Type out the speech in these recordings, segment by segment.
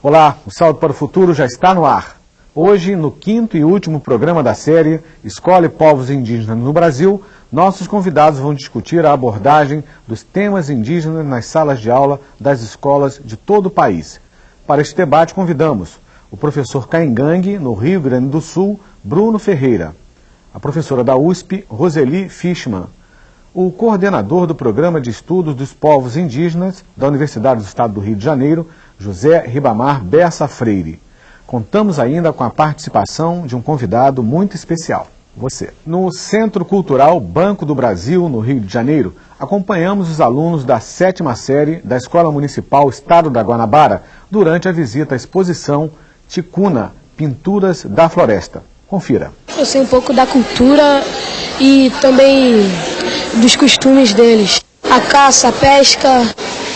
Olá, o Salto para o Futuro já está no ar. Hoje, no quinto e último programa da série Escola e Povos Indígenas no Brasil, nossos convidados vão discutir a abordagem dos temas indígenas nas salas de aula das escolas de todo o país. Para este debate, convidamos o professor Caingangue, no Rio Grande do Sul, Bruno Ferreira, a professora da USP, Roseli Fishman, o coordenador do Programa de Estudos dos Povos Indígenas da Universidade do Estado do Rio de Janeiro, José Ribamar Bessa Freire. Contamos ainda com a participação de um convidado muito especial, você. No Centro Cultural Banco do Brasil, no Rio de Janeiro, acompanhamos os alunos da 7ª série da Escola Municipal Estado da Guanabara durante a visita à exposição Ticuna, Pinturas da Floresta. Confira. Eu sei um pouco da cultura e também dos costumes deles. A caça, a pesca.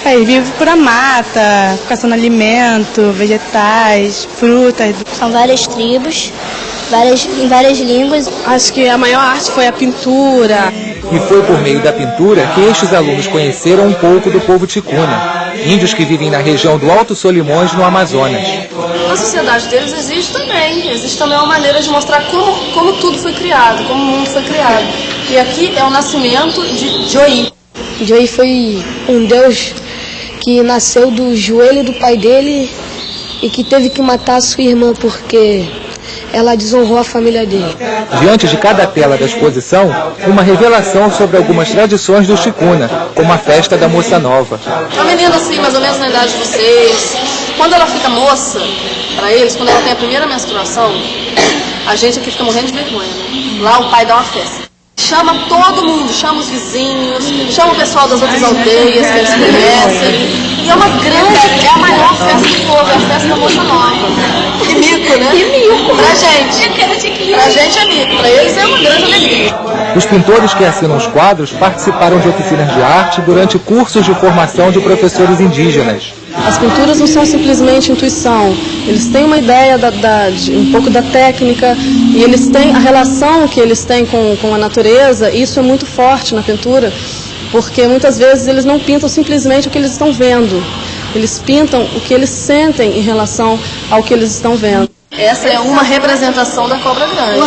Eles vivem por a mata, caçando alimento, vegetais, frutas. São várias tribos, em várias línguas. Acho que a maior arte foi a pintura. E foi por meio da pintura que estes alunos conheceram um pouco do povo ticuna, índios que vivem na região do Alto Solimões, no Amazonas. Na sociedade deles existe também uma maneira de mostrar como tudo foi criado, como o mundo foi criado. E aqui é o nascimento de Joí. Joí foi um deus que nasceu do joelho do pai dele e que teve que matar a sua irmã porque ela desonrou a família dele. Diante de cada tela da exposição, uma revelação sobre algumas tradições do Ticuna, como a festa da Moça Nova. A menina, assim, mais ou menos na idade de vocês, quando ela fica moça, para eles, quando ela tem a primeira menstruação, a gente aqui fica morrendo de vergonha, né? Lá o pai dá uma festa. Chama todo mundo, chama os vizinhos, chama o pessoal das outras aldeias que eles conhecem. E é a maior festa do povo, é a festa da Moça Nova. Que mico, né? Que mico. Pra gente é mico, pra eles é uma grande alegria. Os pintores que assinam os quadros participaram de oficinas de arte durante cursos de formação de professores indígenas. As pinturas não são simplesmente intuição, eles têm uma ideia um pouco da técnica e eles têm a relação que eles têm com a natureza, e isso é muito forte na pintura, porque muitas vezes eles não pintam simplesmente o que eles estão vendo, eles pintam o que eles sentem em relação ao que eles estão vendo. Essa é uma representação da cobra grande.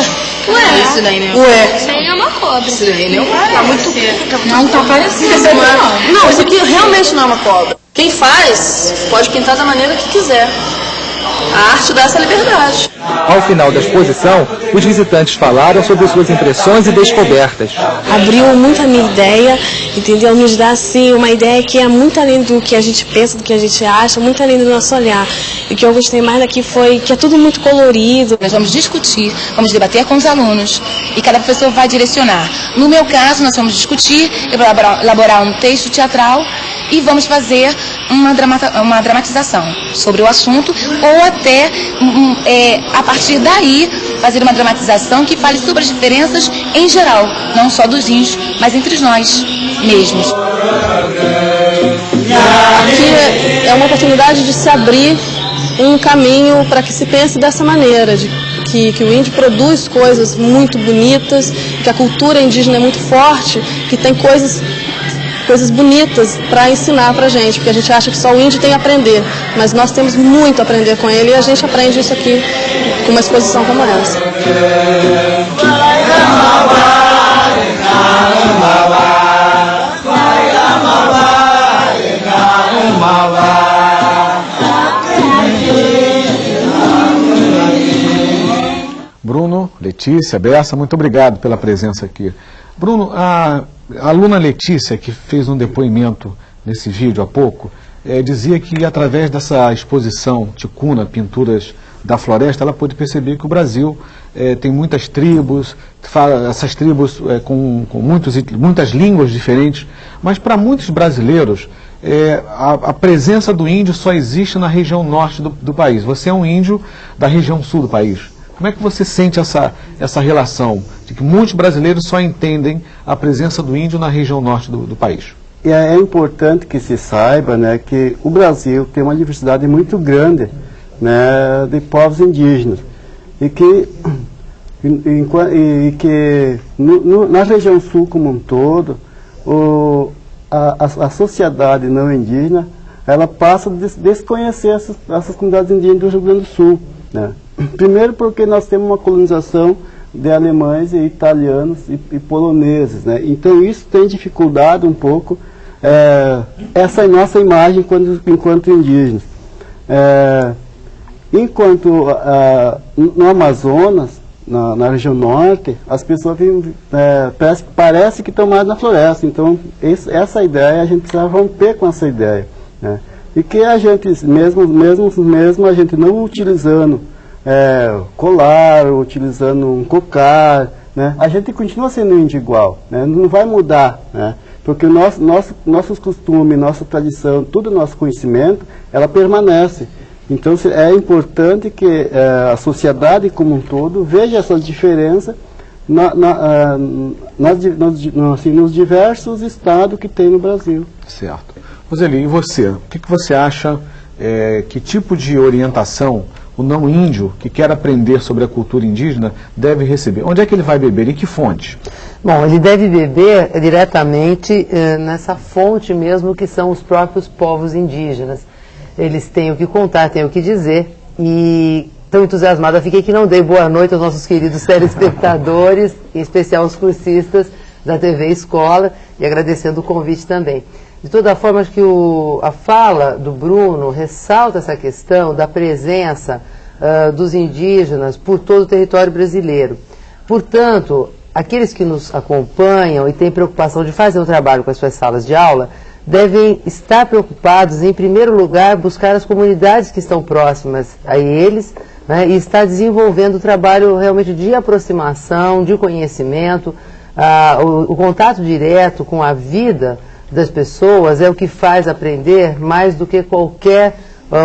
Ué. Isso daí, né? Isso aí é uma cobra. Isso daí não é. Tá muito... Não tá parecido. Não, isso aqui realmente não é uma cobra. Quem faz pode pintar da maneira que quiser. A arte dá essa liberdade. Ao final da exposição, os visitantes falaram sobre suas impressões e descobertas. Abriu muito a minha ideia, entendeu? Nos dá assim uma ideia que é muito além do que a gente pensa, do que a gente acha, muito além do nosso olhar. E o que eu gostei mais daqui foi que é tudo muito colorido. Nós vamos discutir, vamos debater com os alunos e cada professor vai direcionar. No meu caso, nós vamos discutir, elaborar um texto teatral e vamos fazer uma dramatização sobre o assunto ou até, a partir daí, fazer uma dramatização que fale sobre as diferenças em geral, não só dos índios, mas entre nós mesmos. Aqui é uma oportunidade de se abrir um caminho para que se pense dessa maneira, de que o índio produz coisas muito bonitas, que a cultura indígena é muito forte, que tem coisas bonitas para ensinar para a gente, porque a gente acha que só o índio tem a aprender, mas nós temos muito a aprender com ele e a gente aprende isso aqui com uma exposição como essa. Bruno, Letícia, Bessa, muito obrigado pela presença aqui. Bruno, a aluna Letícia, que fez um depoimento nesse vídeo há pouco, dizia que através dessa exposição Ticuna, Pinturas da Floresta, ela pôde perceber que o Brasil tem muitas tribos, essas tribos com muitas línguas diferentes, mas para muitos brasileiros a presença do índio só existe na região norte do país. Você é um índio da região sul do país. Como é que você sente essa relação de que muitos brasileiros só entendem a presença do índio na região norte do país? É importante que se saiba, né, que o Brasil tem uma diversidade muito grande, né, de povos indígenas e que na região sul como um todo, a sociedade não indígena ela passa a desconhecer essas comunidades indígenas do Rio Grande do Sul, né? Primeiro porque nós temos uma colonização de alemães e italianos e poloneses, né? Então isso tem dificultado um pouco essa é nossa imagem enquanto indígenas. Enquanto no Amazonas, na região norte, as pessoas vivem, parece que estão mais na floresta. Então essa ideia, a gente precisa romper com essa ideia, né? E que a gente, mesmo a gente não utilizando colar, utilizando um cocar, né, a gente continua sendo índio igual, né, não vai mudar, né, porque nossos costumes, nossa tradição, todo o nosso conhecimento, ela permanece. Então é importante que a sociedade como um todo veja essas diferenças nos diversos estados que tem no Brasil. Certo. Roseli, e você? O que você acha, que tipo de orientação o não índio que quer aprender sobre a cultura indígena deve receber? Onde é que ele vai beber? Em que fonte? Bom, ele deve beber diretamente nessa fonte mesmo que são os próprios povos indígenas. Eles têm o que contar, têm o que dizer, e tão entusiasmada fiquei que não dei boa noite aos nossos queridos telespectadores, em especial aos cursistas da TV Escola, e agradecendo o convite também. De toda forma, acho que a fala do Bruno ressalta essa questão da presença dos indígenas por todo o território brasileiro. Portanto, aqueles que nos acompanham e têm preocupação de fazer um trabalho com as suas salas de aula, devem estar preocupados, em primeiro lugar, buscar as comunidades que estão próximas a eles, né, e estar desenvolvendo o trabalho realmente de aproximação, de conhecimento. O contato direto com a vida das pessoas é o que faz aprender mais do que qualquer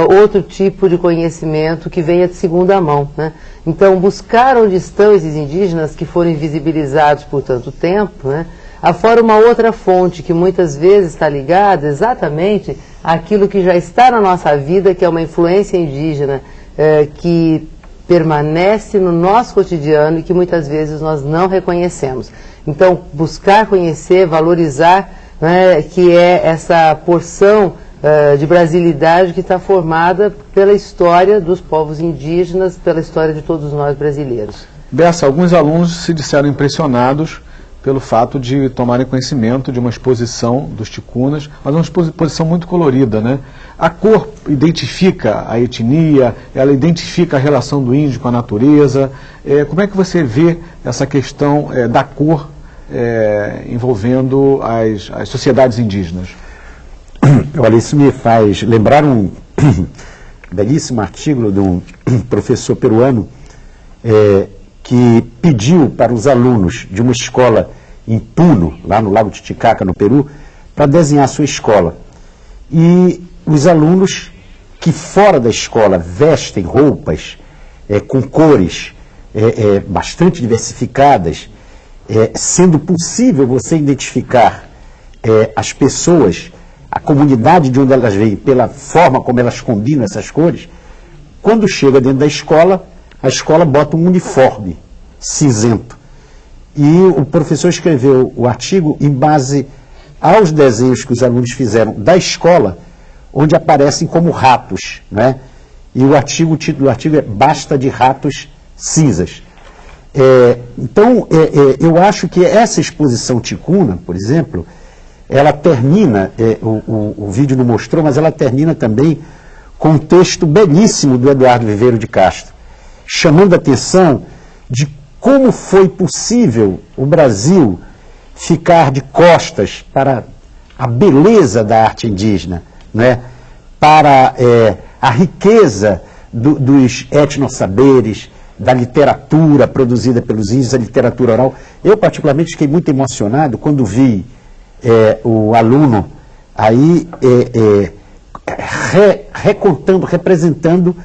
outro tipo de conhecimento que venha de segunda mão, né? Então, buscar onde estão esses indígenas que foram invisibilizados por tanto tempo, né? Afora uma outra fonte que muitas vezes está ligada exatamente àquilo que já está na nossa vida, que é uma influência indígena que permanece no nosso cotidiano e que muitas vezes nós não reconhecemos. Então, buscar conhecer, valorizar, né, que é essa porção de brasilidade que está formada pela história dos povos indígenas, pela história de todos nós brasileiros. Bessa, alguns alunos se disseram impressionados pelo fato de tomarem conhecimento de uma exposição dos ticunas, mas uma exposição muito colorida, né? A cor identifica a etnia, ela identifica a relação do índio com a natureza. Como é que você vê essa questão da cor envolvendo as sociedades indígenas? Olha, isso me faz lembrar um belíssimo artigo de um professor peruano que pediu para os alunos de uma escola em Puno, lá no Lago Titicaca, no Peru, para desenhar a sua escola. E os alunos que fora da escola vestem roupas com cores bastante diversificadas, sendo possível você identificar as pessoas, a comunidade de onde elas vêm, pela forma como elas combinam essas cores, quando chega dentro da escola, a escola bota um uniforme cinzento. E o professor escreveu o artigo em base aos desenhos que os alunos fizeram da escola, onde aparecem como ratos, né? E o título do artigo é Basta de Ratos Cinzas. Então, eu acho que essa exposição ticuna, por exemplo, ela termina, o vídeo não mostrou, mas ela termina também com um texto belíssimo do Eduardo Viveiro de Castro, chamando a atenção de como foi possível o Brasil ficar de costas para a beleza da arte indígena, né? Para a riqueza dos etnossaberes, da literatura produzida pelos índios, a literatura oral. Eu, particularmente, fiquei muito emocionado quando vi o aluno aí representando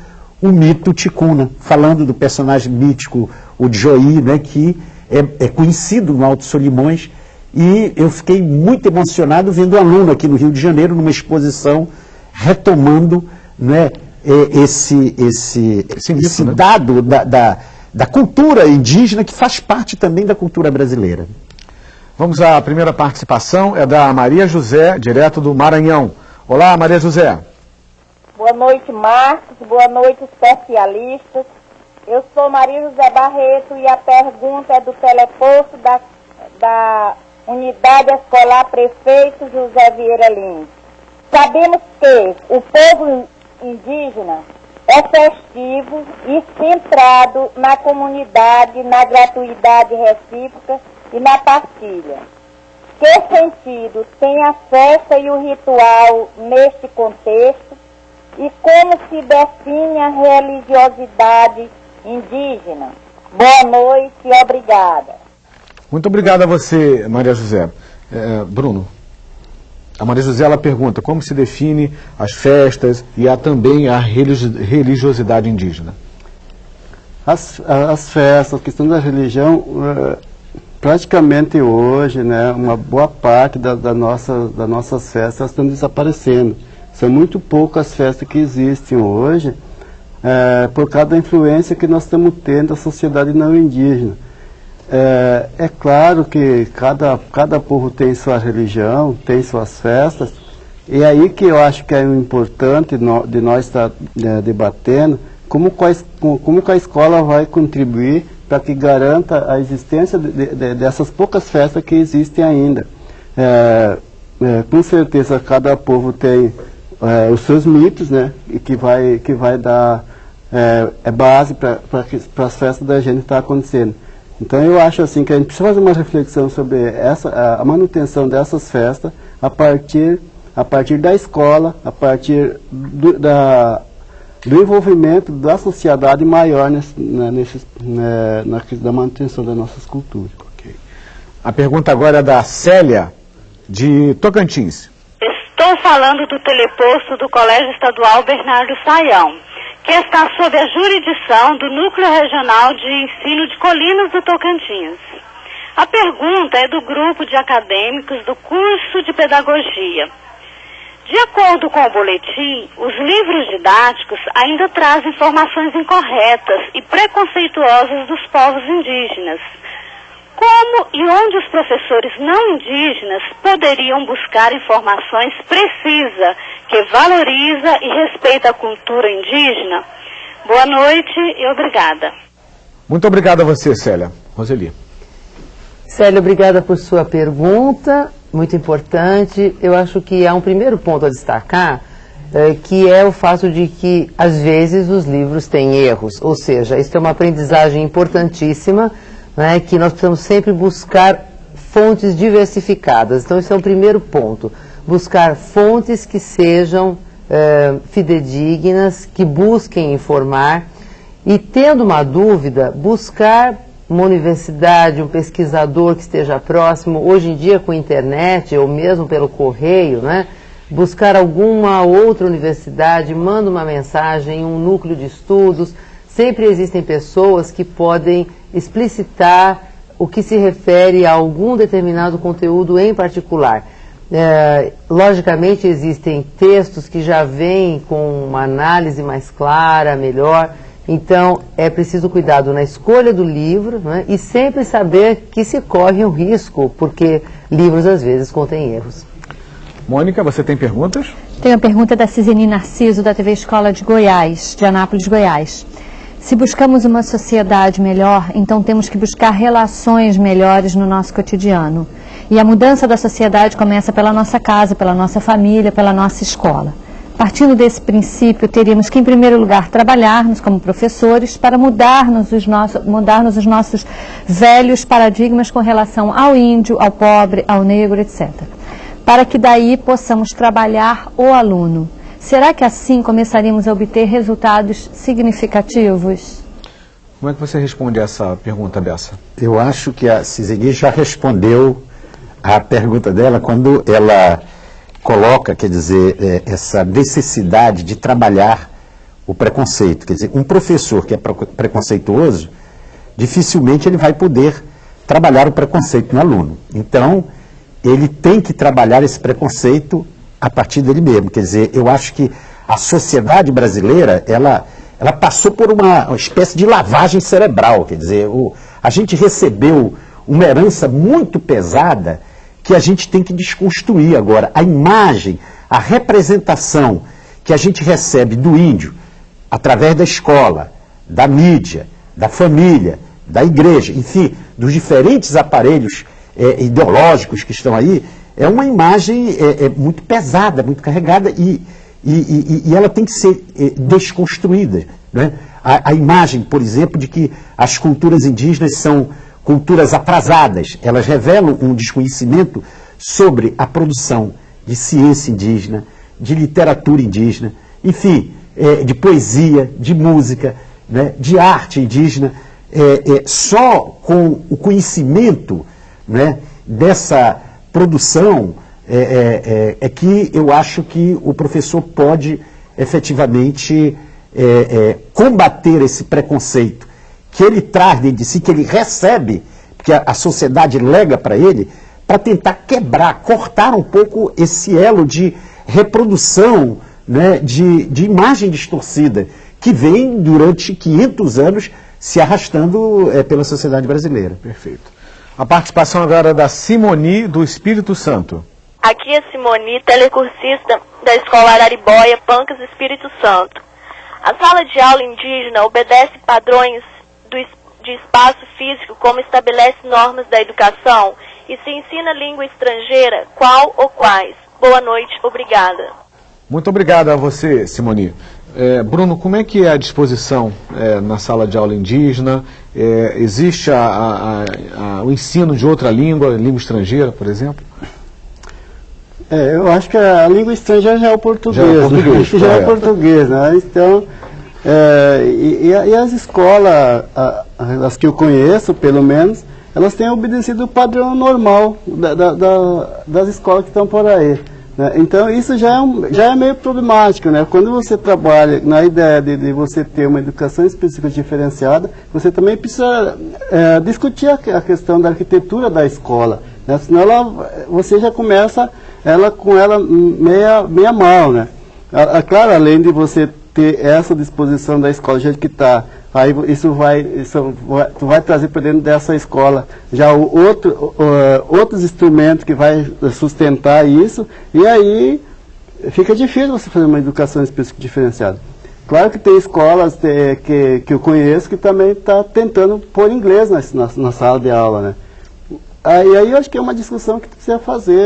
o mito ticuna, falando do personagem mítico, o Djoí, né, que é conhecido no Alto Solimões, e eu fiquei muito emocionado vendo um aluno aqui no Rio de Janeiro, numa exposição, retomando, né, esse né? dado da cultura indígena, que faz parte também da cultura brasileira. Vamos à primeira participação, é da Maria José, direto do Maranhão. Olá, Maria José. Boa noite, Marcos. Boa noite, especialistas. Eu sou Maria José Barreto e a pergunta é do teleposto da Unidade Escolar Prefeito José Vieira Lins. Sabemos que o povo indígena é festivo e centrado na comunidade, na gratuidade recíproca e na partilha. Que sentido tem a festa e o ritual neste contexto e como se define a religiosidade indígena? Boa noite e obrigada. Muito obrigado a você, Maria José. Bruno, a Maria José ela pergunta como se define as festas e também a religiosidade indígena. As festas, a questão da religião, praticamente hoje, né, uma boa parte das nossas festas estão desaparecendo. São muito poucas festas que existem hoje, por causa da influência que nós estamos tendo da sociedade não indígena. É claro que cada povo tem sua religião, tem suas festas, e aí que eu acho que é importante de nós estar debatendo como que a escola vai contribuir para que garanta a existência dessas poucas festas que existem ainda. Com certeza cada povo tem os seus mitos, né, e que vai dar base para as festas da gente estar acontecendo. Então eu acho assim que a gente precisa fazer uma reflexão sobre a manutenção dessas festas a partir da escola, a partir do envolvimento da sociedade maior da manutenção das nossas culturas. Okay. A pergunta agora é da Célia, de Tocantins. Estou falando do teleposto do Colégio Estadual Bernardo Saião, que está sob a jurisdição do Núcleo Regional de Ensino de Colinas do Tocantins. A pergunta é do grupo de acadêmicos do curso de Pedagogia. De acordo com o boletim, os livros didáticos ainda trazem informações incorretas e preconceituosas dos povos indígenas. Como e onde os professores não indígenas poderiam buscar informações precisas que valoriza e respeita a cultura indígena? Boa noite e obrigada. Muito obrigado a você, Célia. Roseli. Célia, obrigada por sua pergunta, muito importante. Eu acho que há um primeiro ponto a destacar, que é o fato de que, às vezes, os livros têm erros. Ou seja, isso é uma aprendizagem importantíssima, né, que nós precisamos sempre buscar fontes diversificadas. Então, esse é um primeiro ponto. Buscar fontes que sejam fidedignas, que busquem informar e, tendo uma dúvida, buscar uma universidade, um pesquisador que esteja próximo, hoje em dia com a internet ou mesmo pelo correio, né, buscar alguma outra universidade, manda uma mensagem, um núcleo de estudos. Sempre existem pessoas que podem explicitar o que se refere a algum determinado conteúdo em particular. Logicamente existem textos que já vêm com uma análise mais clara, melhor. Então é preciso cuidado na escolha do livro, né, e sempre saber que se corre um risco, porque livros às vezes contêm erros. Mônica, você tem perguntas? Tenho a pergunta da Ciseni Narciso, da TV Escola de Goiás, de Anápolis, Goiás. Se buscamos uma sociedade melhor, então temos que buscar relações melhores no nosso cotidiano. E a mudança da sociedade começa pela nossa casa, pela nossa família, pela nossa escola. Partindo desse princípio, teríamos que, em primeiro lugar, trabalharmos como professores para mudarmos os nossos velhos paradigmas com relação ao índio, ao pobre, ao negro, etc. Para que daí possamos trabalhar o aluno. Será que assim começaríamos a obter resultados significativos? Como é que você responde a essa pergunta, Bessa? Eu acho que a Ciseni já respondeu a pergunta dela quando ela coloca, quer dizer, essa necessidade de trabalhar o preconceito. Quer dizer, um professor que é preconceituoso, dificilmente ele vai poder trabalhar o preconceito no aluno. Então, ele tem que trabalhar esse preconceito a partir dele mesmo. Quer dizer, eu acho que a sociedade brasileira, ela passou por uma espécie de lavagem cerebral. Quer dizer, a gente recebeu uma herança muito pesada que a gente tem que desconstruir agora. A imagem, a representação que a gente recebe do índio através da escola, da mídia, da família, da igreja, enfim, dos diferentes aparelhos ideológicos que estão aí, é uma imagem muito pesada, muito carregada e ela tem que ser desconstruída, né? A imagem, por exemplo, de que as culturas indígenas são culturas atrasadas, elas revelam um desconhecimento sobre a produção de ciência indígena, de literatura indígena, enfim, de poesia, de música, né, de arte indígena. Só com o conhecimento, né, dessa produção é que eu acho que o professor pode efetivamente combater esse preconceito que ele traz dentro de si, que ele recebe, que a sociedade lega para ele, para tentar quebrar, cortar um pouco esse elo de reprodução, né, de imagem distorcida, que vem durante 500 anos se arrastando pela sociedade brasileira. Perfeito. A participação agora da Simoni, do Espírito Santo. Aqui é Simoni, telecursista da Escola Araribóia, Pancas, Espírito Santo. A sala de aula indígena obedece padrões de espaço físico, como estabelece normas da educação, e se ensina língua estrangeira, qual ou quais. Boa noite, obrigada. Muito obrigado a você, Simoni. Bruno, como é que é a disposição na sala de aula indígena? Existe o ensino de outra língua língua estrangeira, por exemplo? Eu acho que a língua estrangeira já é o português. Já é o português, né? Então, e as escolas, as que eu conheço, pelo menos, elas têm obedecido o padrão normal das escolas que estão por aí. Né? Então, isso já é meio problemático, né? Quando você trabalha na ideia de você ter uma educação específica diferenciada, você também precisa discutir a questão da arquitetura da escola, né? Senão você já começa com ela meia mal, né? Claro, além de você ter essa disposição da escola do jeito que está, aí isso vai trazer para dentro dessa escola já outros instrumentos que vai sustentar isso, e aí fica difícil você fazer uma educação específica diferenciada. Claro que tem escolas que eu conheço que também está tentando pôr inglês na sala de aula, né? Aí eu acho que é uma discussão que precisa fazer,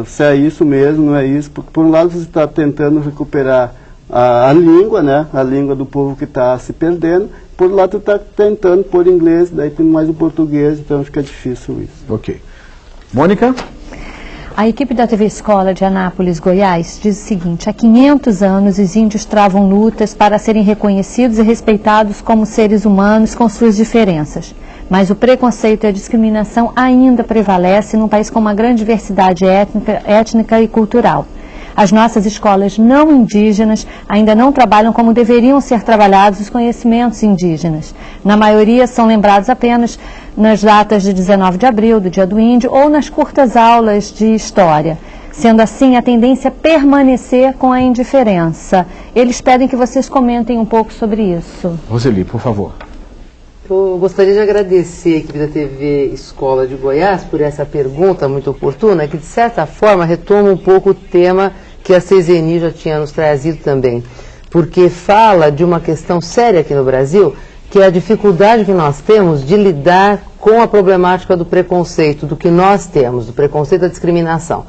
se é isso mesmo, não é isso, porque por um lado você está tentando recuperar a língua, né? A língua do povo que está se perdendo, por outro lado você está tentando pôr inglês, daí tem mais o português, então fica difícil isso. Ok. Mônica? A equipe da TV Escola de Anápolis, Goiás, diz o seguinte: há 500 anos os índios travam lutas para serem reconhecidos e respeitados como seres humanos com suas diferenças. Mas o preconceito e a discriminação ainda prevalecem num país com uma grande diversidade étnica e cultural. As nossas escolas não indígenas ainda não trabalham como deveriam ser trabalhados os conhecimentos indígenas. Na maioria são lembrados apenas nas datas de 19 de abril, do Dia do Índio, ou nas curtas aulas de história. Sendo assim, a tendência é permanecer com a indiferença. Eles pedem que vocês comentem um pouco sobre isso. Roseli, por favor. Eu gostaria de agradecer a equipe da TV Escola de Goiás por essa pergunta muito oportuna, que de certa forma retoma um pouco o tema que a CZNI já tinha nos trazido também, porque fala de uma questão séria aqui no Brasil, que é a dificuldade que nós temos de lidar com a problemática do preconceito, do que nós temos, do preconceito e da discriminação.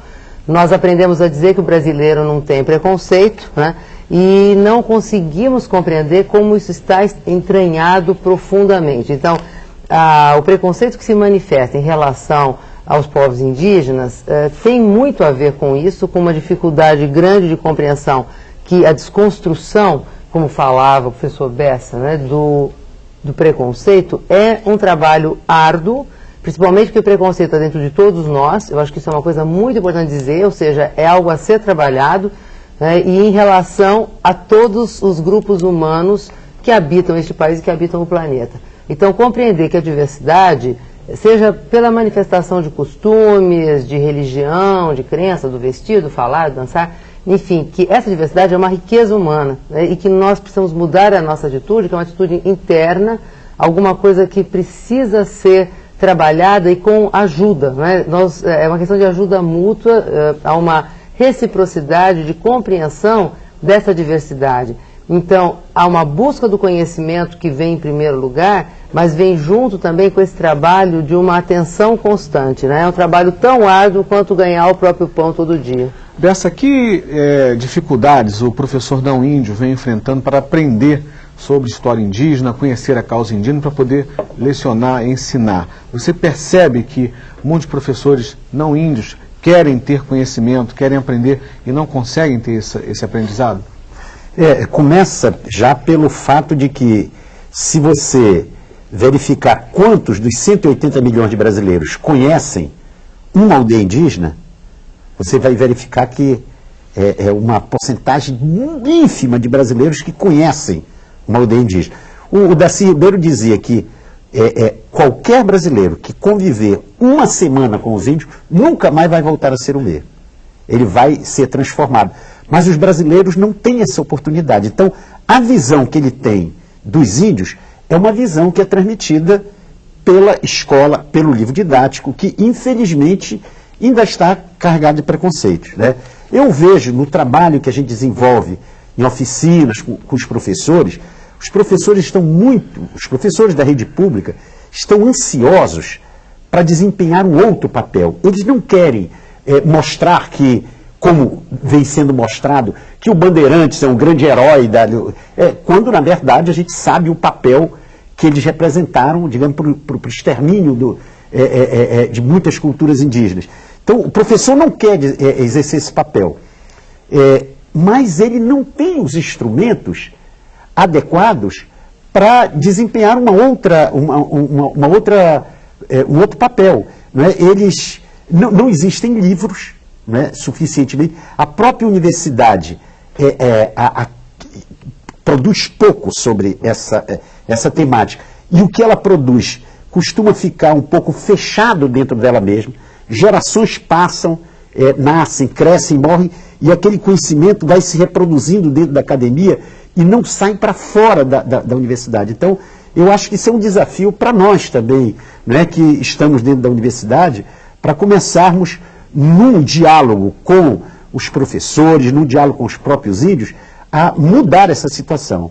Nós aprendemos a dizer que o brasileiro não tem preconceito, né? E não conseguimos compreender como isso está entranhado profundamente. Então, o preconceito que se manifesta em relação aos povos indígenas tem muito a ver com isso, com uma dificuldade grande de compreensão, que a desconstrução, como falava o professor Bessa, né, do preconceito, é um trabalho árduo, principalmente porque o preconceito está dentro de todos nós. Eu acho que isso é uma coisa muito importante dizer, ou seja, é algo a ser trabalhado, e em relação a todos os grupos humanos que habitam este país e que habitam o planeta. Então, compreender que a diversidade, seja pela manifestação de costumes, de religião, de crença, do vestir, do falar, do dançar, enfim, que essa diversidade é uma riqueza humana, né, e que nós precisamos mudar a nossa atitude, que é uma atitude interna, alguma coisa que precisa ser trabalhada e com ajuda, né? É uma questão de ajuda mútua, há uma reciprocidade, de compreensão dessa diversidade. Então, há uma busca do conhecimento que vem em primeiro lugar, mas vem junto também com esse trabalho de uma atenção constante, né? É um trabalho tão árduo quanto ganhar o próprio pão todo dia. Bessa, que dificuldades o professor não índio vem enfrentando para aprender sobre história indígena, conhecer a causa indígena, para poder lecionar e ensinar? Você percebe que muitos professores não índios querem ter conhecimento, querem aprender e não conseguem ter esse aprendizado? Começa já pelo fato de que, se você verificar quantos dos 180 milhões de brasileiros conhecem uma aldeia indígena, você vai verificar que é uma porcentagem ínfima de brasileiros que conhecem uma aldeia indígena. O Darcy Ribeiro dizia que qualquer brasileiro que conviver uma semana com os índios nunca mais vai voltar a ser o mesmo. Ele vai ser transformado. Mas os brasileiros não têm essa oportunidade. Então, a visão que ele tem dos índios é uma visão que é transmitida pela escola, pelo livro didático, que infelizmente ainda está carregado de preconceitos, né? Eu vejo no trabalho que a gente desenvolve em oficinas com os professores os professores da rede pública estão ansiosos para desempenhar um outro papel. Eles não querem mostrar que, como vem sendo mostrado, que o Bandeirantes é um grande herói, quando na verdade a gente sabe o papel que eles representaram, digamos, para o extermínio de muitas culturas indígenas. Então o professor não quer exercer esse papel, mas ele não tem os instrumentos adequados para desempenhar um outro papel. Não é? Não existem livros, né, suficientemente. A própria universidade produz pouco sobre essa temática. E o que ela produz costuma ficar um pouco fechado dentro dela mesma. Gerações passam, nascem, crescem, morrem, e aquele conhecimento vai se reproduzindo dentro da academia e não sai para fora da universidade. Então, eu acho que isso é um desafio para nós também, não é, que estamos dentro da universidade, para começarmos num diálogo com os professores, num diálogo com os próprios índios, a mudar essa situação.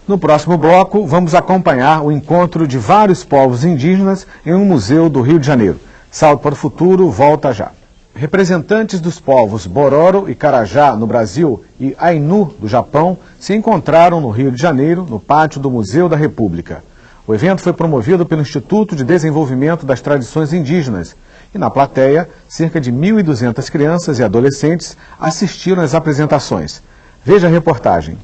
No próximo bloco, vamos acompanhar o encontro de vários povos indígenas em um museu do Rio de Janeiro. Salto para o Futuro volta já. Representantes dos povos Bororo e Carajá no Brasil e Ainu do Japão se encontraram no Rio de Janeiro, no pátio do Museu da República. O evento foi promovido pelo Instituto de Desenvolvimento das Tradições Indígenas e na plateia, cerca de 1.200 crianças e adolescentes assistiram às apresentações. Veja a reportagem.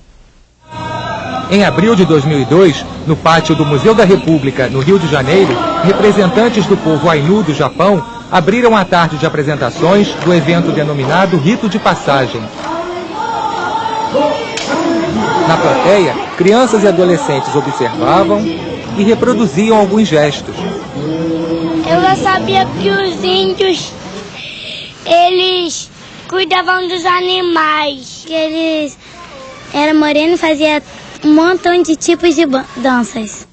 Em abril de 2002, no pátio do Museu da República, no Rio de Janeiro, representantes do povo Ainu do Japão abriram a tarde de apresentações do evento denominado Rito de Passagem. Na plateia, crianças e adolescentes observavam e reproduziam alguns gestos. Eu já sabia que os índios, eles cuidavam dos animais, que eles eram morenos e faziam um montão de tipos de danças.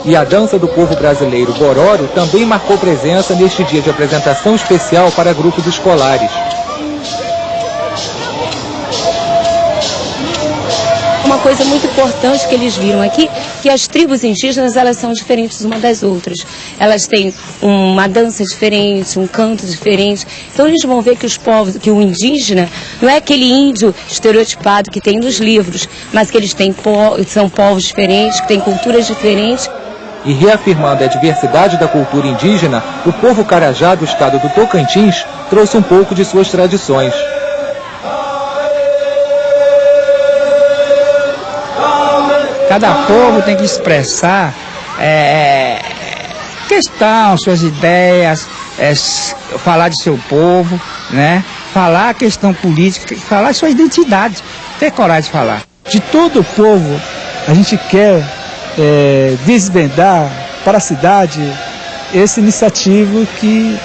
E a dança do povo brasileiro Bororo também marcou presença neste dia de apresentação especial para grupos escolares. Uma coisa muito importante que eles viram aqui, que as tribos indígenas, elas são diferentes uma das outras. Elas têm uma dança diferente, um canto diferente. Então eles vão ver que os povos, que o indígena não é aquele índio estereotipado que tem nos livros, mas que eles são povos diferentes, que têm culturas diferentes. E reafirmando a diversidade da cultura indígena, o povo Carajá do estado do Tocantins trouxe um pouco de suas tradições. Cada povo tem que expressar suas ideias, falar de seu povo, né? Falar a questão política, falar sua identidade, ter coragem de falar. De todo o povo, a gente quer desvendar para a cidade esse iniciativo que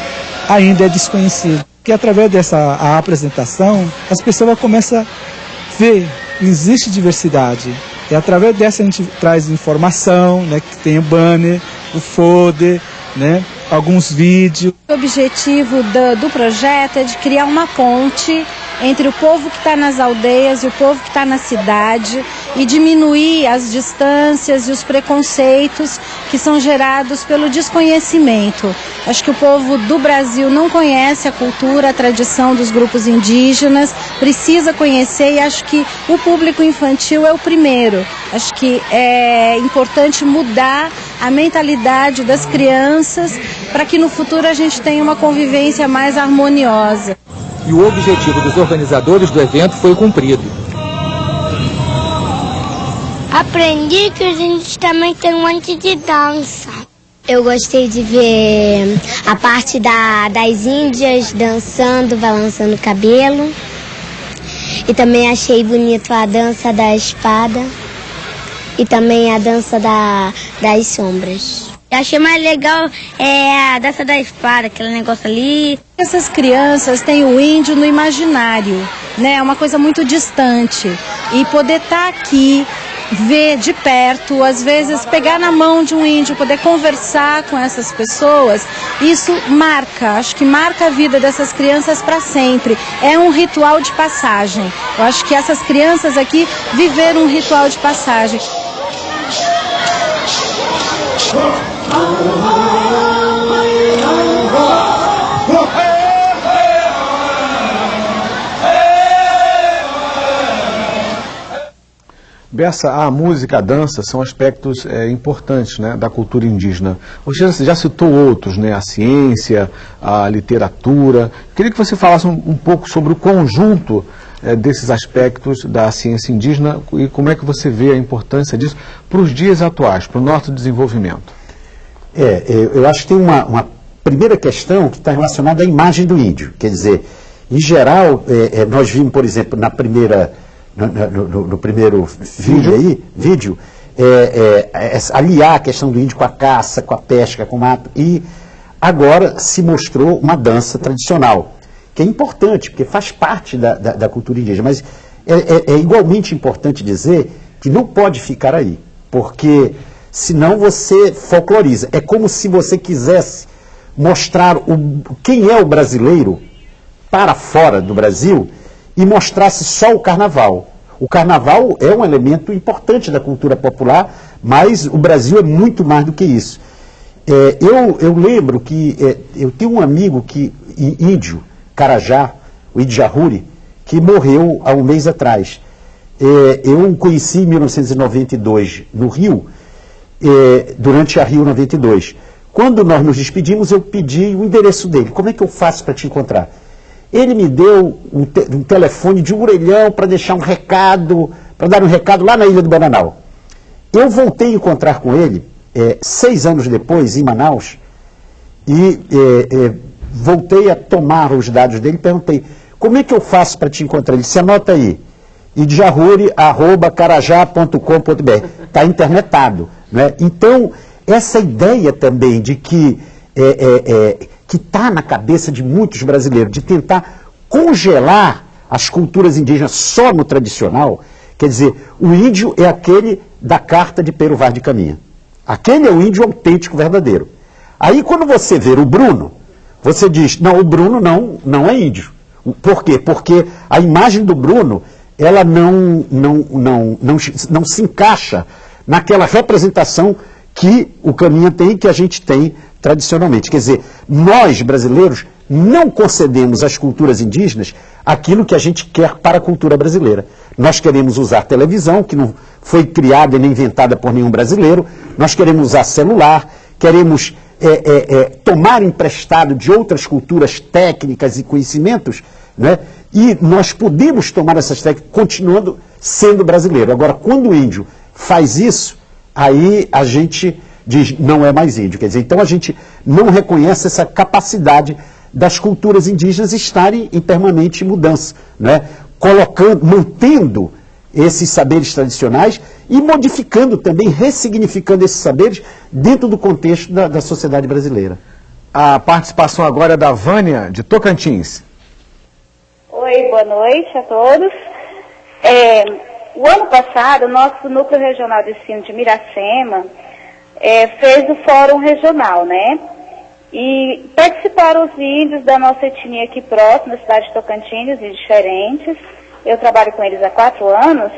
ainda é desconhecido. Que através dessa apresentação, as pessoas começam a ver que existe diversidade. E através dessa a gente traz informação, né, que tem o banner, o folder, né, alguns vídeos. O objetivo do projeto é de criar uma ponte entre o povo que está nas aldeias e o povo que está na cidade e diminuir as distâncias e os preconceitos que são gerados pelo desconhecimento. Acho que o povo do Brasil não conhece a cultura, a tradição dos grupos indígenas, precisa conhecer, e acho que o público infantil é o primeiro. Acho que é importante mudar a mentalidade das crianças para que no futuro a gente tenha uma convivência mais harmoniosa. E o objetivo dos organizadores do evento foi cumprido. Aprendi que os índios também têm um monte de dança. Eu gostei de ver a parte das índias dançando, balançando o cabelo. E também achei bonito a dança da espada e também a dança das sombras. Eu achei mais legal a dança da espada, aquele negócio ali. Essas crianças têm o índio no imaginário, né? É uma coisa muito distante. E poder estar aqui, ver de perto, às vezes pegar na mão de um índio, poder conversar com essas pessoas, isso marca, acho que marca a vida dessas crianças para sempre. É um ritual de passagem. Eu acho que essas crianças aqui viveram um ritual de passagem. Bessa, a música, a dança são aspectos importantes, né, da cultura indígena. Você já citou outros, né, a ciência, a literatura. Queria que você falasse um pouco sobre o conjunto desses aspectos da ciência indígena e como é que você vê a importância disso para os dias atuais, para o nosso desenvolvimento. Eu acho que tem uma primeira questão que está relacionada à imagem do índio. Quer dizer, em geral, nós vimos, por exemplo, no primeiro vídeo, aliar a questão do índio com a caça, com a pesca, com o mato, e agora se mostrou uma dança tradicional, que é importante, porque faz parte da cultura indígena, mas é igualmente importante dizer que não pode ficar aí, porque senão você folcloriza. É como se você quisesse mostrar quem é o brasileiro para fora do Brasil e mostrasse só o carnaval. O carnaval é um elemento importante da cultura popular, mas o Brasil é muito mais do que isso. Eu lembro que eu tenho um amigo índio, Carajá, o Idjahuri, que morreu há um mês atrás. Eu o conheci em 1992, no Rio, durante a Rio 92. Quando nós nos despedimos, eu pedi o endereço dele. Como é que eu faço para te encontrar? Ele me deu um telefone de um orelhão para deixar um recado, para dar um recado lá na Ilha do Bananal. Eu voltei a encontrar com ele 6 anos depois, em Manaus, e voltei a tomar os dados dele e perguntei, como é que eu faço para te encontrar? Ele disse, anota aí, idjahuri@carajá.com.br. Está internetado. Né? Então, essa ideia também de que está na cabeça de muitos brasileiros, de tentar congelar as culturas indígenas só no tradicional, quer dizer, o índio é aquele da carta de Pero Vaz de Caminha. Aquele é o índio autêntico, verdadeiro. Aí quando você vê o Bruno, você diz, não, o Bruno não é índio. Por quê? Porque a imagem do Bruno, ela não se encaixa naquela representação que o Caminha tem, que a gente tem tradicionalmente. Quer dizer, nós, brasileiros, não concedemos às culturas indígenas aquilo que a gente quer para a cultura brasileira. Nós queremos usar televisão, que não foi criada nem inventada por nenhum brasileiro, nós queremos usar celular, queremos tomar emprestado de outras culturas técnicas e conhecimentos, né? E nós podemos tomar essas técnicas continuando sendo brasileiro. Agora, quando o índio faz isso, aí a gente diz, não é mais índio. Quer dizer, então a gente não reconhece essa capacidade das culturas indígenas estarem em permanente mudança, né? Mantendo esses saberes tradicionais e modificando também, ressignificando esses saberes dentro do contexto da sociedade brasileira. A participação agora é da Vânia, de Tocantins. Oi, boa noite a todos. O ano passado, o nosso Núcleo Regional de Ensino de Miracema fez o Fórum Regional, né? E participaram os índios da nossa etnia aqui próxima, na cidade de Tocantins, e diferentes. Eu trabalho com eles há 4 anos.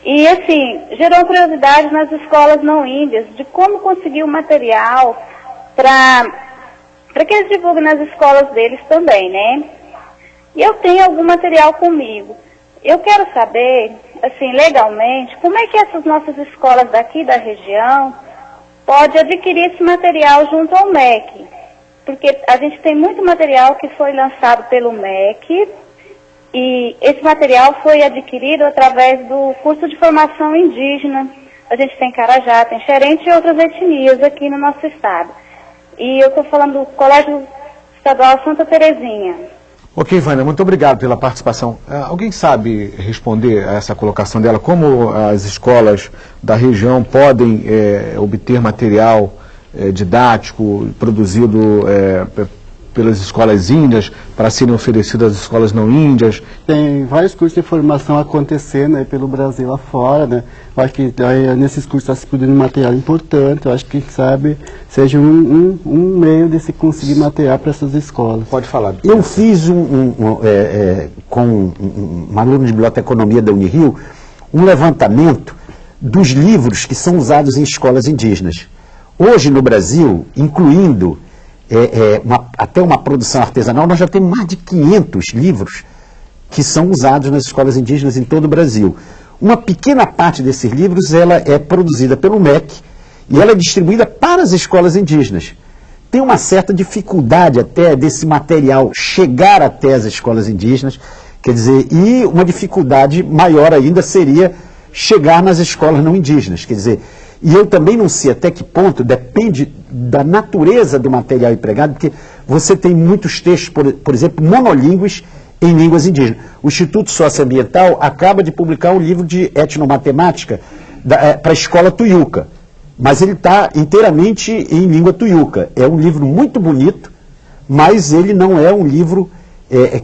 E, assim, gerou curiosidade nas escolas não índias de como conseguir o material para que eles divulguem nas escolas deles também, né? E eu tenho algum material comigo. Eu quero saber, assim, legalmente, como é que essas nossas escolas daqui da região pode adquirir esse material junto ao MEC, porque a gente tem muito material que foi lançado pelo MEC e esse material foi adquirido através do curso de formação indígena. A gente tem Carajá, tem Xerente e outras etnias aqui no nosso estado. E eu estou falando do Colégio Estadual Santa Terezinha. Ok, Vânia, muito obrigado pela participação. Alguém sabe responder a essa colocação dela? Como as escolas da região podem obter material didático produzido pelas escolas índias para serem oferecidas às escolas não índias? Tem vários cursos de formação acontecendo aí pelo Brasil afora, né? Eu acho que nesses cursos está se produzindo material importante. Eu acho que, sabe, seja um meio de se conseguir material para essas escolas. Pode falar. Eu fiz com um aluno de biblioteconomia da Unirio um levantamento dos livros que são usados em escolas indígenas. Hoje no Brasil, incluindo até uma produção artesanal, nós já temos mais de 500 livros que são usados nas escolas indígenas em todo o Brasil. Uma pequena parte desses livros ela é produzida pelo MEC e ela é distribuída para as escolas indígenas. Tem uma certa dificuldade até desse material chegar até as escolas indígenas, quer dizer, e uma dificuldade maior ainda seria chegar nas escolas não indígenas, quer dizer, e eu também não sei até que ponto, depende da natureza do material empregado, porque você tem muitos textos, por exemplo, monolíngues em línguas indígenas. O Instituto Socioambiental acaba de publicar um livro de etnomatemática para a escola tuiuca, mas ele está inteiramente em língua tuiuca. É um livro muito bonito, mas ele não é um livro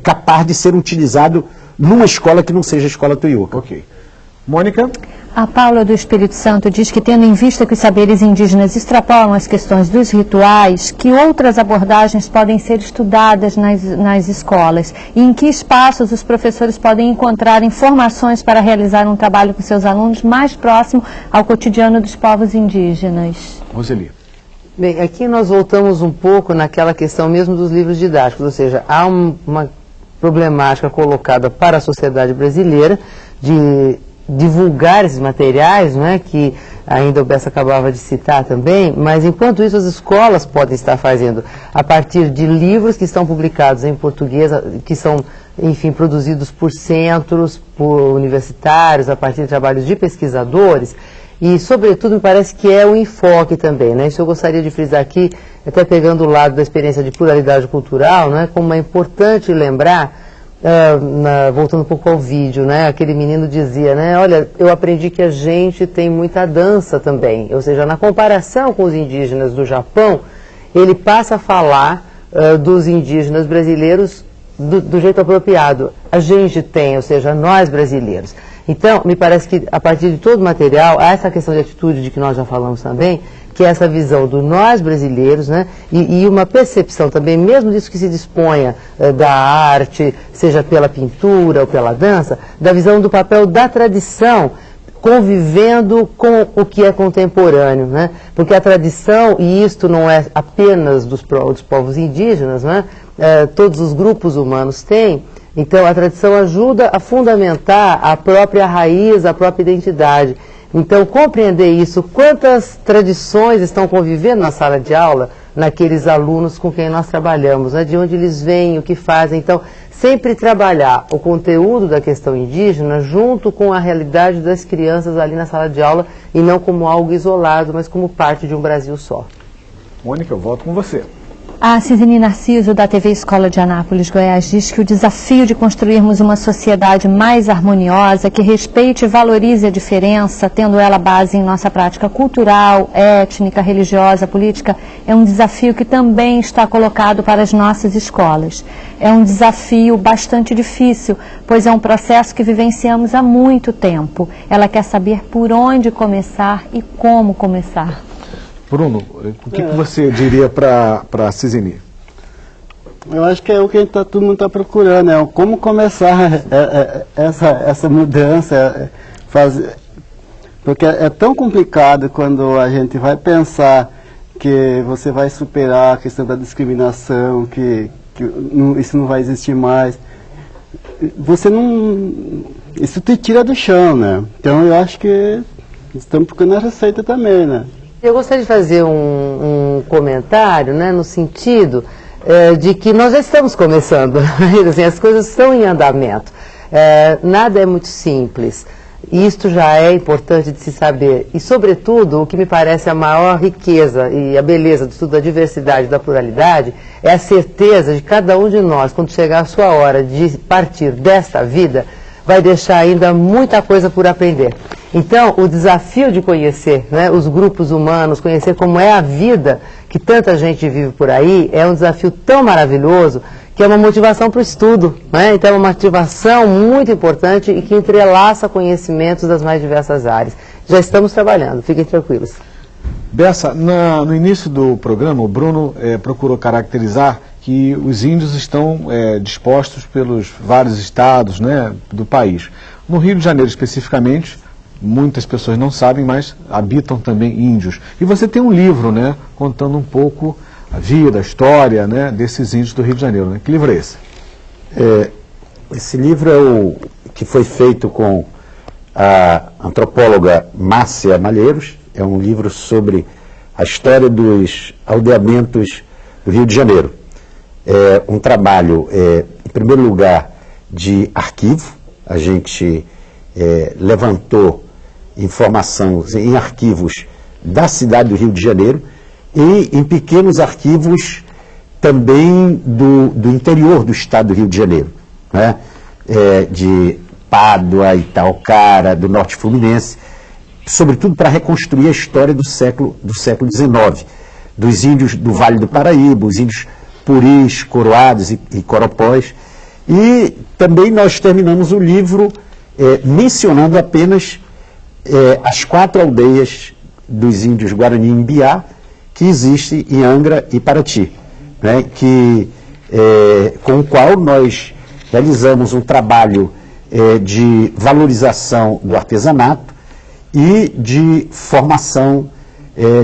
capaz de ser utilizado numa escola que não seja a escola tuiuca. Ok. Mônica? A Paula do Espírito Santo diz que, tendo em vista que os saberes indígenas extrapolam as questões dos rituais, que outras abordagens podem ser estudadas nas escolas e em que espaços os professores podem encontrar informações para realizar um trabalho com seus alunos mais próximo ao cotidiano dos povos indígenas. Roseli. Bem, aqui nós voltamos um pouco naquela questão mesmo dos livros didáticos, ou seja, há uma problemática colocada para a sociedade brasileira de divulgar esses materiais, né, que ainda o Bessa acabava de citar também, mas enquanto isso as escolas podem estar fazendo a partir de livros que estão publicados em português, que são, enfim, produzidos por centros, por universitários, a partir de trabalhos de pesquisadores, e sobretudo me parece que é o enfoque também, né, isso eu gostaria de frisar aqui, até pegando o lado da experiência de pluralidade cultural, né, como é importante lembrar, voltando um pouco ao vídeo, né, aquele menino dizia, né, olha, eu aprendi que a gente tem muita dança também, ou seja, na comparação com os indígenas do Japão, ele passa a falar dos indígenas brasileiros do jeito apropriado. A gente tem, ou seja, nós brasileiros. Então, me parece que a partir de todo o material, há essa questão de atitude de que nós já falamos também, que é essa visão do nós brasileiros, né, e uma percepção também, mesmo disso que se disponha da arte, seja pela pintura ou pela dança, da visão do papel da tradição, convivendo com o que é contemporâneo, né, porque a tradição, e isto não é apenas dos povos indígenas, né, todos os grupos humanos têm, então a tradição ajuda a fundamentar a própria raiz, a própria identidade. Então, compreender isso, quantas tradições estão convivendo na sala de aula, naqueles alunos com quem nós trabalhamos, né, de onde eles vêm, o que fazem. Então, sempre trabalhar o conteúdo da questão indígena junto com a realidade das crianças ali na sala de aula e não como algo isolado, mas como parte de um Brasil só. Mônica, eu volto com você. A Cisine Narciso, da TV Escola de Anápolis, Goiás, diz que o desafio de construirmos uma sociedade mais harmoniosa, que respeite e valorize a diferença, tendo ela base em nossa prática cultural, étnica, religiosa, política, é um desafio que também está colocado para as nossas escolas. É um desafio bastante difícil, pois é um processo que vivenciamos há muito tempo. Ela quer saber por onde começar e como começar. Bruno, o que você diria para a Cisini? Eu acho que é o que todo mundo está procurando, né? Como começar essa mudança, fazer, porque é tão complicado quando a gente vai pensar que você vai superar a questão da discriminação, que isso não vai existir mais. Você não... Isso te tira do chão, né? Então eu acho que estamos procurando a receita também, né? Eu gostaria de fazer um comentário, né, no sentido de que nós já estamos começando, assim, as coisas estão em andamento. Nada é muito simples. Isto já é importante de se saber. E, sobretudo, o que me parece a maior riqueza e a beleza do estudo da diversidade e da pluralidade é a certeza de cada um de nós, quando chegar a sua hora de partir desta vida, vai deixar ainda muita coisa por aprender. Então, o desafio de conhecer, né, os grupos humanos, conhecer como é a vida que tanta gente vive por aí, é um desafio tão maravilhoso que é uma motivação para o estudo, né? Então é uma motivação muito importante e que entrelaça conhecimentos das mais diversas áreas. Já estamos trabalhando, fiquem tranquilos. Bessa, no início do programa, o Bruno procurou caracterizar que os índios estão dispostos pelos vários estados, né, do país. No Rio de Janeiro, especificamente, muitas pessoas não sabem, mas habitam também índios. E você tem um livro, né, contando um pouco a vida, a história, né, desses índios do Rio de Janeiro, né? Que livro é esse? Esse livro é o que foi feito com a antropóloga Márcia Malheiros. É um livro sobre a história dos aldeamentos do Rio de Janeiro. É um trabalho, em primeiro lugar, de arquivo. A gente levantou informação em arquivos da cidade do Rio de Janeiro e em pequenos arquivos também do interior do estado do Rio de Janeiro, né? De Pádua, Itaocara, do Norte Fluminense, sobretudo para reconstruir a história do século XIX, dos índios do Vale do Paraíba, os índios puris, coroados e coropós. E também nós terminamos o livro mencionando apenas as 4 aldeias dos índios Guarani e Imbiá que existem em Angra e Paraty, né, com o qual nós realizamos um trabalho de valorização do artesanato e de formação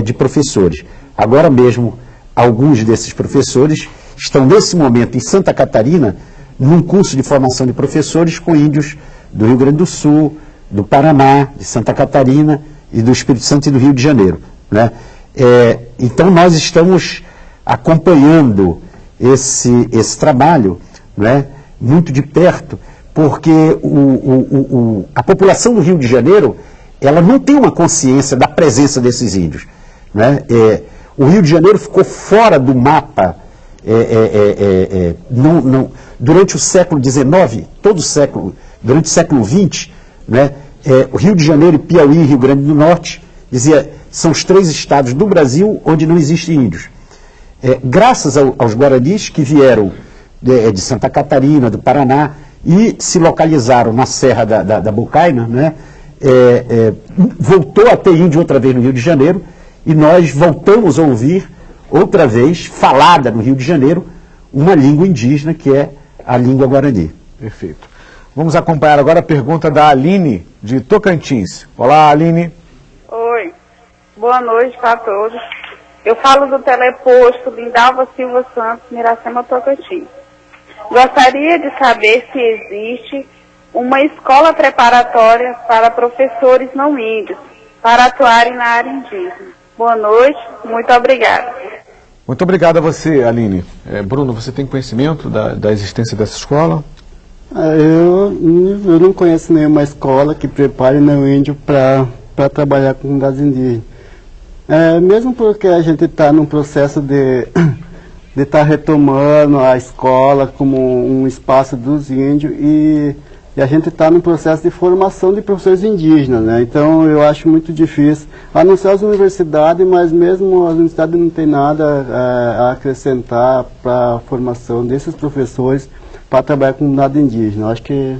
de professores. Agora mesmo, alguns desses professores estão nesse momento em Santa Catarina, num curso de formação de professores com índios do Rio Grande do Sul, do Paraná, de Santa Catarina e do Espírito Santo e do Rio de Janeiro, né? Então nós estamos acompanhando esse trabalho, né, muito de perto, porque a população do Rio de Janeiro ela não tem uma consciência da presença desses índios, né? O Rio de Janeiro ficou fora do mapa durante o século XIX, durante o século XX, né? O Rio de Janeiro, Piauí e Rio Grande do Norte, são os 3 estados do Brasil onde não existem índios. Graças aos guaranis que vieram de Santa Catarina, do Paraná, e se localizaram na Serra da Bocaina, né? Voltou a ter índio outra vez no Rio de Janeiro, e nós voltamos a ouvir outra vez, falada no Rio de Janeiro, uma língua indígena que é a língua guarani. Perfeito. Vamos acompanhar agora a pergunta da Aline, de Tocantins. Olá, Aline. Oi, boa noite para todos. Eu falo do teleposto Lindalva Silva Santos, Miracema, Tocantins. Gostaria de saber se existe uma escola preparatória para professores não índios, para atuarem na área indígena. Boa noite, muito obrigada. Muito obrigado a você, Aline. Bruno, você tem conhecimento da existência dessa escola? Eu não conheço nenhuma escola que prepare não índio para trabalhar com comunidades indígenas. Mesmo porque a gente está num processo de estar retomando a escola como um espaço dos índios e a gente está num processo de formação de professores indígenas, né? Então eu acho muito difícil, a não ser as universidades, mas mesmo as universidades não tem nada a acrescentar para a formação desses professores para trabalhar com comunidade indígena. Eu acho que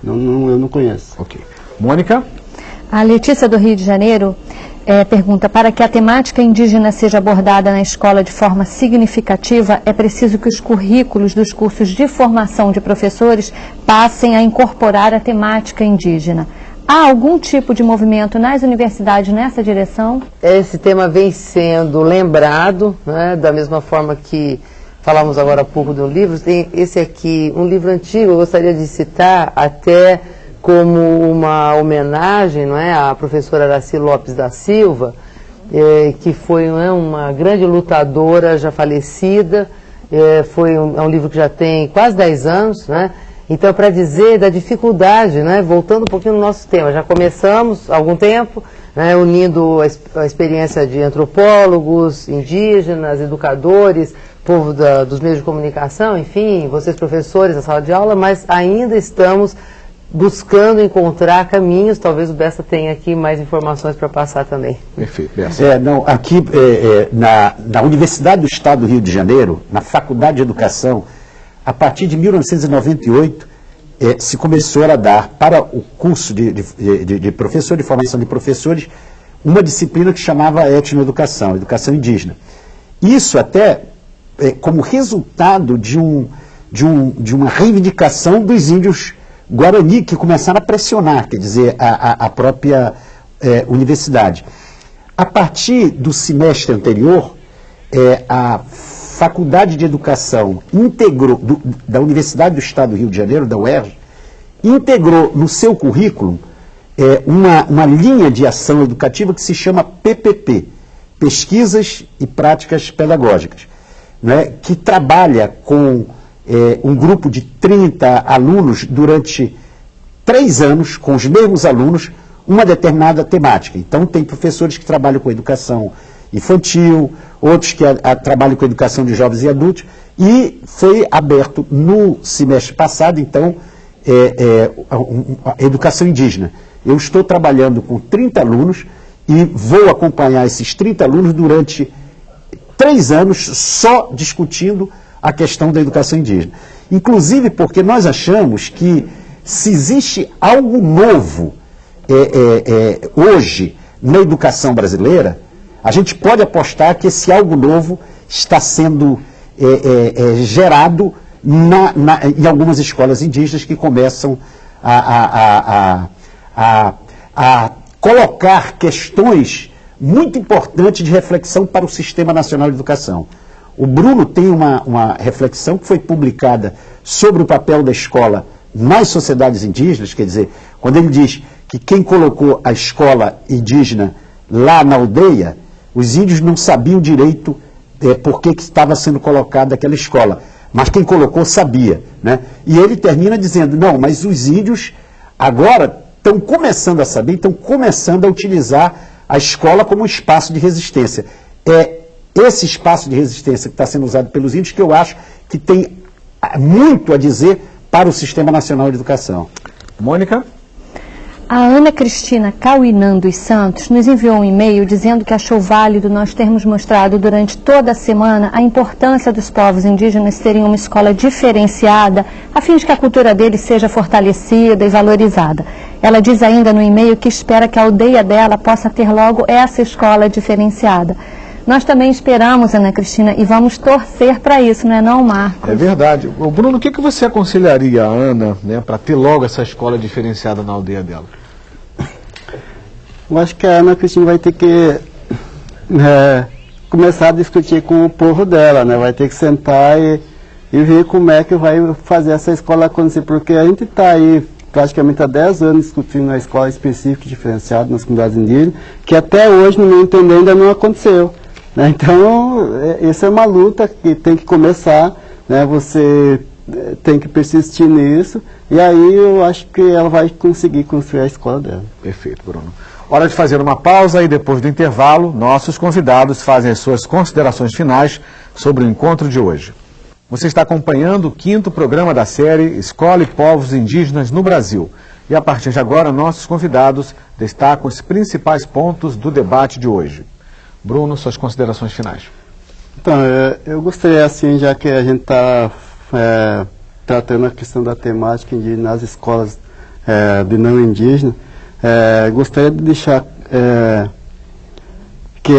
eu não conheço. Ok. Mônica? A Letícia do Rio de Janeiro pergunta, para que a temática indígena seja abordada na escola de forma significativa, é preciso que os currículos dos cursos de formação de professores passem a incorporar a temática indígena. Há algum tipo de movimento nas universidades nessa direção? Esse tema vem sendo lembrado, né, da mesma forma que falamos agora há pouco do livro. Tem esse aqui, um livro antigo, eu gostaria de citar até como uma homenagem, não é, à professora Araci Lopes da Silva, que foi, não é, uma grande lutadora já falecida. É um livro que já tem quase 10 anos, né? Então, para dizer da dificuldade, né, voltando um pouquinho no nosso tema, já começamos há algum tempo, né, unindo a experiência de antropólogos, indígenas, educadores, povo dos meios de comunicação, enfim, vocês professores na sala de aula, mas ainda estamos buscando encontrar caminhos. Talvez o Bessa tenha aqui mais informações para passar também. Perfeito, Bessa. Aqui na Universidade do Estado do Rio de Janeiro, na Faculdade de Educação, a partir de 1998, se começou a dar para o curso de professor, de formação de professores, uma disciplina que chamava etnoeducação, educação indígena. Isso até como resultado de uma reivindicação dos índios Guarani, que começaram a pressionar, quer dizer, a própria universidade. A partir do semestre anterior, a Faculdade de Educação da Universidade do Estado do Rio de Janeiro, da UERJ, integrou no seu currículo uma linha de ação educativa que se chama PPP, Pesquisas e Práticas Pedagógicas, né, que trabalha com um grupo de 30 alunos durante 3 anos, com os mesmos alunos, uma determinada temática. Então, tem professores que trabalham com educação infantil, outros que trabalham com educação de jovens e adultos, e foi aberto no semestre passado, então, a educação indígena. Eu estou trabalhando com 30 alunos e vou acompanhar esses 30 alunos durante 3 anos só discutindo a questão da educação indígena. Inclusive porque nós achamos que se existe algo novo hoje na educação brasileira, a gente pode apostar que esse algo novo está sendo gerado em algumas escolas indígenas que começam a colocar questões muito importantes de reflexão para o Sistema Nacional de Educação. O Bruno tem uma reflexão que foi publicada sobre o papel da escola nas sociedades indígenas, quer dizer, quando ele diz que quem colocou a escola indígena lá na aldeia, os índios não sabiam direito por que estava sendo colocada aquela escola, mas quem colocou sabia, né? E ele termina dizendo, não, mas os índios agora estão começando a saber, estão começando a utilizar a escola como um espaço de resistência. É esse espaço de resistência que está sendo usado pelos índios que eu acho que tem muito a dizer para o Sistema Nacional de Educação. Mônica? A Ana Cristina Cauinan dos Santos nos enviou um e-mail dizendo que achou válido nós termos mostrado durante toda a semana a importância dos povos indígenas terem uma escola diferenciada, a fim de que a cultura deles seja fortalecida e valorizada. Ela diz ainda no e-mail que espera que a aldeia dela possa ter logo essa escola diferenciada. Nós também esperamos, Ana Cristina, e vamos torcer para isso, não é não, Marcos? É verdade. Bruno, o que você aconselharia a Ana, né, para ter logo essa escola diferenciada na aldeia dela? Eu acho que a Ana Cristina vai ter que começar a discutir com o povo dela, né? Vai ter que sentar e ver como é que vai fazer essa escola acontecer, porque a gente está aí praticamente há 10 anos discutindo a escola específica diferenciada nas comunidades indígenas, que até hoje, no meu entender, ainda não aconteceu. Então, essa é uma luta que tem que começar, né? Você tem que persistir nisso, e aí eu acho que ela vai conseguir construir a escola dela. Perfeito, Bruno. Hora de fazer uma pausa e depois do intervalo, nossos convidados fazem as suas considerações finais sobre o encontro de hoje. Você está acompanhando o 5º programa da série Escola e Povos Indígenas no Brasil. E a partir de agora, nossos convidados destacam os principais pontos do debate de hoje. Bruno, suas considerações finais. Então, eu gostaria, assim, já que a gente está tratando a questão da temática indígena nas escolas de não indígena, gostaria de deixar que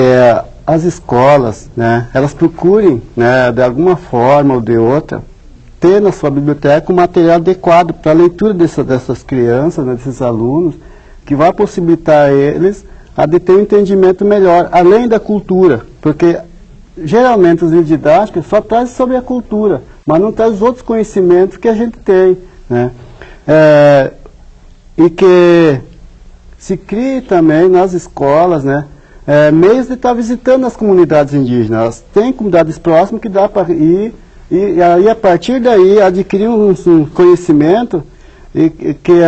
as escolas, né, elas procurem, né, de alguma forma ou de outra, ter na sua biblioteca um material adequado para a leitura dessas crianças, né, desses alunos, que vai possibilitar eles a de ter um entendimento melhor, além da cultura, porque geralmente os livros didáticos só trazem sobre a cultura, mas não trazem os outros conhecimentos que a gente tem, né? E que se crie também nas escolas, né, meios de estar visitando as comunidades indígenas. Tem comunidades próximas que dá para ir, e aí a partir daí adquirir um conhecimento, e que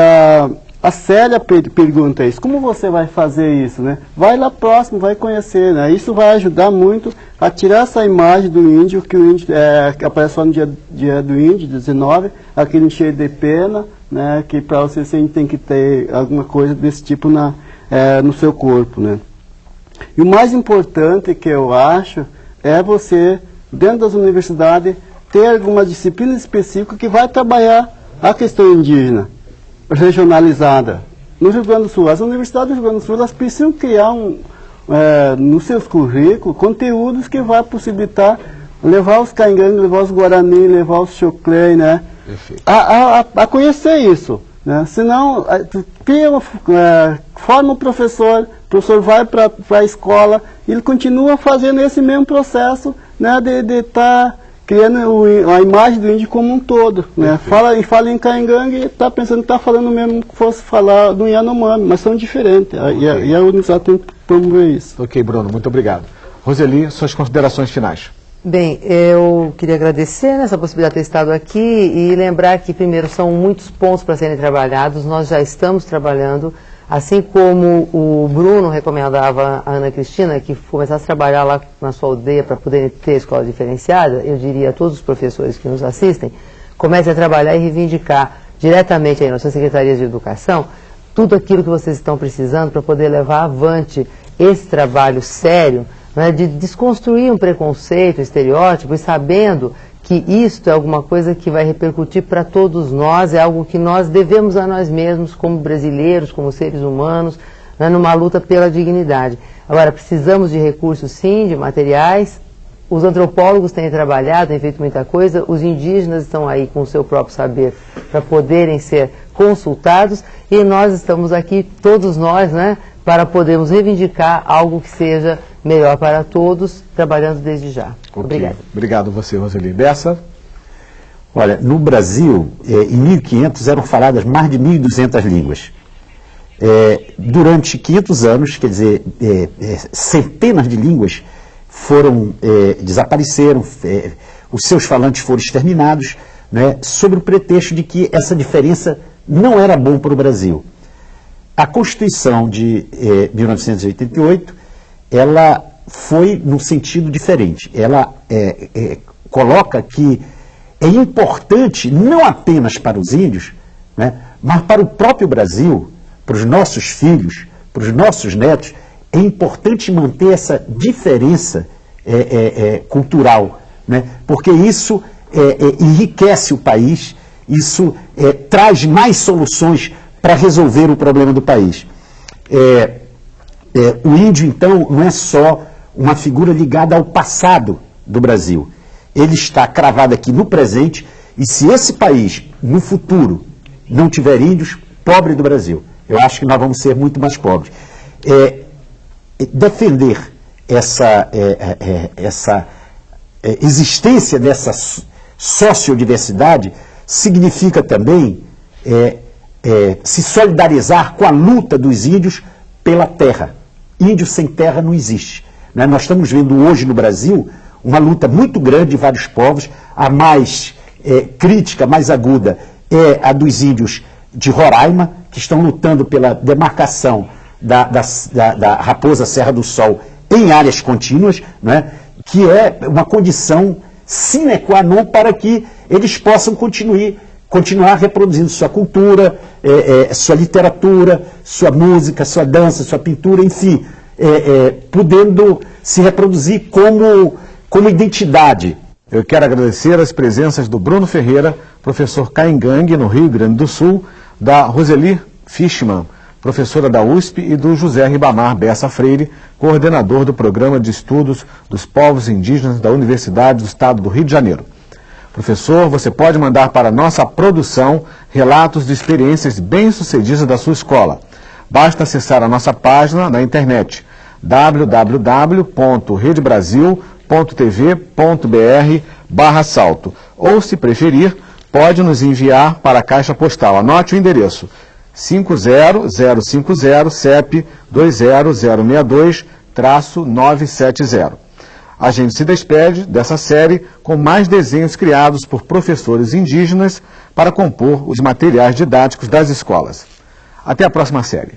a Célia pergunta isso, como você vai fazer isso, né? Vai lá próximo, vai conhecer, né? Isso vai ajudar muito a tirar essa imagem do índio, que o índio que aparece só no dia do índio, 19, aquele cheio de pena, né? Que para você sempre tem que ter alguma coisa desse tipo no seu corpo, né? E o mais importante que eu acho é você, dentro das universidades, ter alguma disciplina específica que vai trabalhar a questão indígena, regionalizada. No Rio Grande do Sul, as universidades do Rio Grande do Sul, elas precisam criar nos seus currículos, conteúdos que vai possibilitar levar os caingangues, levar os guarani, levar os choclei, né? A conhecer isso, né? Senão, forma o professor vai para a escola, e ele continua fazendo esse mesmo processo, né, de estar criando a imagem do índio como um todo, né? Fala em caingangue e está pensando que está falando mesmo que fosse falar do Yanomami, mas são diferentes, e a universidade tem que promover isso. Ok, Bruno, muito obrigado. Roseli, suas considerações finais. Bem, eu queria agradecer essa possibilidade de ter estado aqui e lembrar que, primeiro, são muitos pontos para serem trabalhados, nós já estamos trabalhando, assim como o Bruno recomendava a Ana Cristina, que começasse a trabalhar lá na sua aldeia para poder ter escola diferenciada, eu diria a todos os professores que nos assistem, comecem a trabalhar e reivindicar diretamente aí nas suas secretarias de educação tudo aquilo que vocês estão precisando para poder levar avante esse trabalho sério, né, de desconstruir um preconceito, um estereótipo, e sabendo que isto é alguma coisa que vai repercutir para todos nós, é algo que nós devemos a nós mesmos, como brasileiros, como seres humanos, né, numa luta pela dignidade. Agora, precisamos de recursos, sim, de materiais. Os antropólogos têm trabalhado, têm feito muita coisa, os indígenas estão aí com o seu próprio saber para poderem ser consultados, e nós estamos aqui, todos nós, né, para podermos reivindicar algo que seja melhor para todos, trabalhando desde já. Okay. Obrigado. Obrigado você, Roseli. Dessa? Olha, no Brasil, em 1500 eram faladas mais de 1.200 línguas. Durante 500 anos, quer dizer, centenas de línguas desapareceram, os seus falantes foram exterminados, né, sob o pretexto de que essa diferença não era bom para o Brasil. A Constituição de 1988, ela foi num sentido diferente. Ela coloca que é importante, não apenas para os índios, né, mas para o próprio Brasil, para os nossos filhos, para os nossos netos, é importante manter essa diferença cultural, né, porque isso enriquece o país, isso traz mais soluções para resolver o problema do país. O índio, então, não é só uma figura ligada ao passado do Brasil. Ele está cravado aqui no presente, e se esse país, no futuro, não tiver índios, pobre do Brasil. Eu acho que nós vamos ser muito mais pobres. Defender essa existência dessa sociodiversidade significa também se solidarizar com a luta dos índios pela terra. Índio sem terra não existe, né? Nós estamos vendo hoje no Brasil uma luta muito grande de vários povos. A mais crítica, mais aguda, é a dos índios de Roraima, que estão lutando pela demarcação da Raposa Serra do Sol em áreas contínuas, né? Que é uma condição sine qua non para que eles possam continuar reproduzindo sua cultura, sua literatura, sua música, sua dança, sua pintura, enfim, podendo se reproduzir como identidade. Eu quero agradecer as presenças do Bruno Ferreira, professor caingangue no Rio Grande do Sul, da Roseli Fishman, professora da USP, e do José Ribamar Bessa Freire, coordenador do Programa de Estudos dos Povos Indígenas da Universidade do Estado do Rio de Janeiro. Professor, você pode mandar para a nossa produção relatos de experiências bem-sucedidas da sua escola. Basta acessar a nossa página na internet www.redebrasil.tv.br/salto, ou, se preferir, pode nos enviar para a caixa postal. Anote o endereço: 50050, CEP 20062-970. A gente se despede dessa série com mais desenhos criados por professores indígenas para compor os materiais didáticos das escolas. Até a próxima série.